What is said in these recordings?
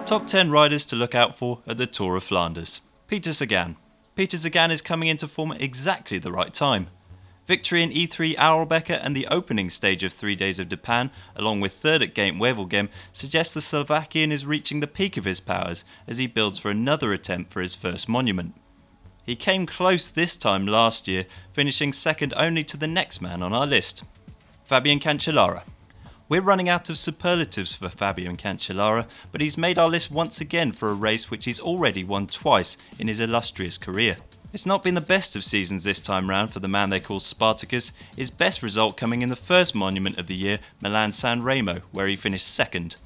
Top 10 riders to look out for at the Tour of Flanders. Peter Sagan. Peter Sagan is coming into form at exactly the right time. Victory in E3 Arlbeker and the opening stage of 3 Days of Japan, along with third at Gent-Wevelgem, suggests the Slovakian is reaching the peak of his powers as he builds for another attempt for his first monument. He came close this time last year, finishing second only to the next man on our list, Fabian Cancellara. We're running out of superlatives for Fabian Cancellara, but he's made our list once again for a race which he's already won twice in his illustrious career. It's not been the best of seasons this time round for the man they call Spartacus, his best result coming in the first monument of the year, Milan-San Remo, where he finished second.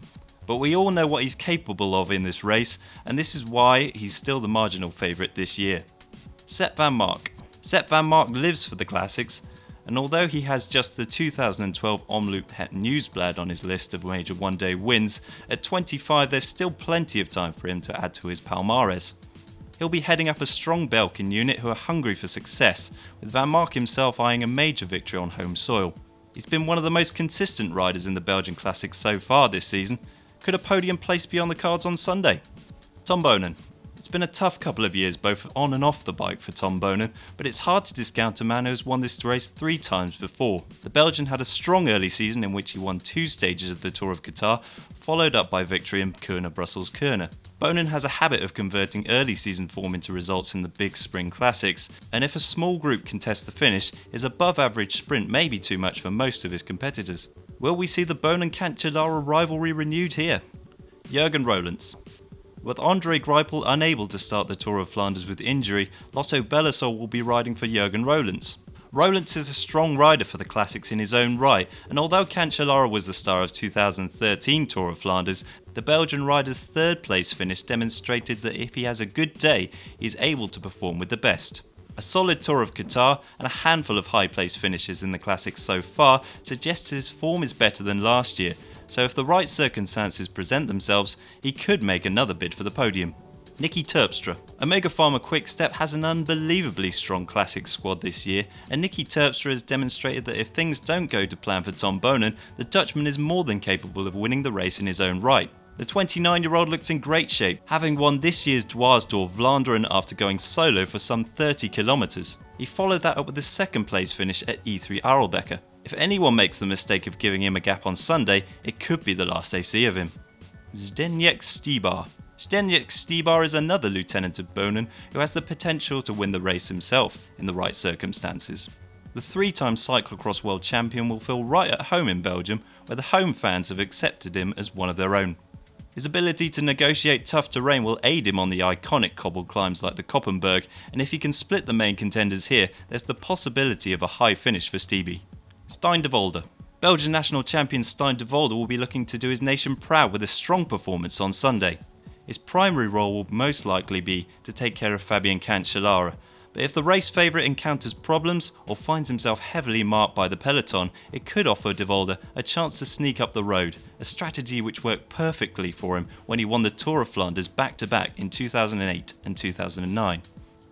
But we all know what he's capable of in this race, and this is why he's still the marginal favourite this year. Sep Vanmarcke. Sep Vanmarcke lives for the classics, and although he has just the 2012 Omloop Het Nieuwsblad on his list of major one-day wins, at 25 there's still plenty of time for him to add to his palmares. He'll be heading up a strong Belgian unit who are hungry for success, with Vanmarcke himself eyeing a major victory on home soil. He's been one of the most consistent riders in the Belgian Classics so far this season. Could a podium place be on the cards on Sunday? Tom Bonin. It's been a tough couple of years both on and off the bike for Tom Bonin, but it's hard to discount a man who has won this race 3 times before. The Belgian had a strong early season in which he won 2 stages of the Tour of Qatar, followed up by victory in Kuurne-Brussels-Kuurne. Bonin has a habit of converting early season form into results in the big spring classics, and if a small group contests the finish, his above average sprint may be too much for most of his competitors. Will we see the Bonin-Cancellara rivalry renewed here? Jurgen Rolands. With Andre Greipel unable to start the Tour of Flanders with injury, Lotto Belisol will be riding for Jurgen Rolands. Rolands is a strong rider for the classics in his own right, and although Cancellara was the star of 2013 Tour of Flanders, the Belgian rider's third place finish demonstrated that if he has a good day, he is able to perform with the best. A solid Tour of Qatar and a handful of high place finishes in the classics so far suggests his form is better than last year, so if the right circumstances present themselves, he could make another bid for the podium. Nicky Terpstra. Omega Pharma Quick-Step has an unbelievably strong classic squad this year, and Nicky Terpstra has demonstrated that if things don't go to plan for Tom Bonin, the Dutchman is more than capable of winning the race in his own right. The 29-year-old looks in great shape, having won this year's Dwars door Vlaanderen after going solo for some 30 kilometres. He followed that up with a second place finish at E3 Arlbeker. If anyone makes the mistake of giving him a gap on Sunday, it could be the last they see of him. Zdeněk Štýbar. Zdeněk Štýbar is another lieutenant of Bonin who has the potential to win the race himself in the right circumstances. The 3-time cyclocross world champion will feel right at home in Belgium, where the home fans have accepted him as one of their own. His ability to negotiate tough terrain will aid him on the iconic cobbled climbs like the Koppenberg, and if he can split the main contenders here, there's the possibility of a high finish for Stevie. Stijn Devolder. Belgian national champion Stijn Devolder will be looking to do his nation proud with a strong performance on Sunday. His primary role will most likely be to take care of Fabian Cancellara, but if the race favourite encounters problems or finds himself heavily marked by the peloton, it could offer Devolder a chance to sneak up the road, a strategy which worked perfectly for him when he won the Tour of Flanders back-to-back in 2008 and 2009.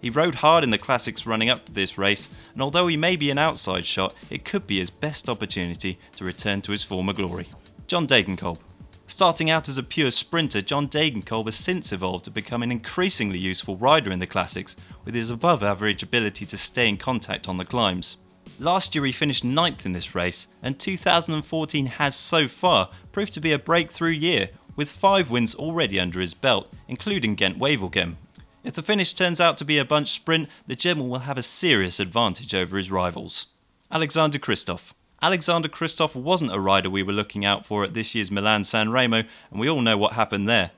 He rode hard in the classics running up to this race, and although he may be an outside shot, it could be his best opportunity to return to his former glory. John Degenkolb. Starting out as a pure sprinter, John Degenkolb has since evolved to become an increasingly useful rider in the classics, with his above-average ability to stay in contact on the climbs. Last year he finished 9th in this race, and 2014 has so far proved to be a breakthrough year, with 5 wins already under his belt, including Gent-Wevelgem. If the finish turns out to be a bunch sprint, the German will have a serious advantage over his rivals. Alexander Kristoff. Alexander Kristoff wasn't a rider we were looking out for at this year's Milan-San Remo, and we all know what happened there.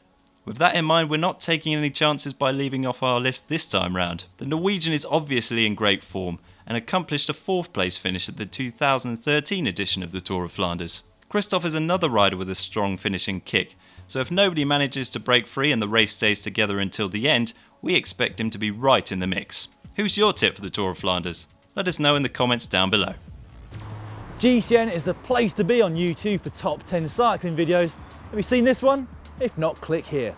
With that in mind, we're not taking any chances by leaving off our list this time round. The Norwegian is obviously in great form, and accomplished a 4th place finish at the 2013 edition of the Tour of Flanders. Kristoff is another rider with a strong finishing kick, so if nobody manages to break free and the race stays together until the end, we expect him to be right in the mix. Who's your tip for the Tour of Flanders? Let us know in the comments down below. GCN is the place to be on YouTube for top 10 cycling videos. Have you seen this one? If not, click here.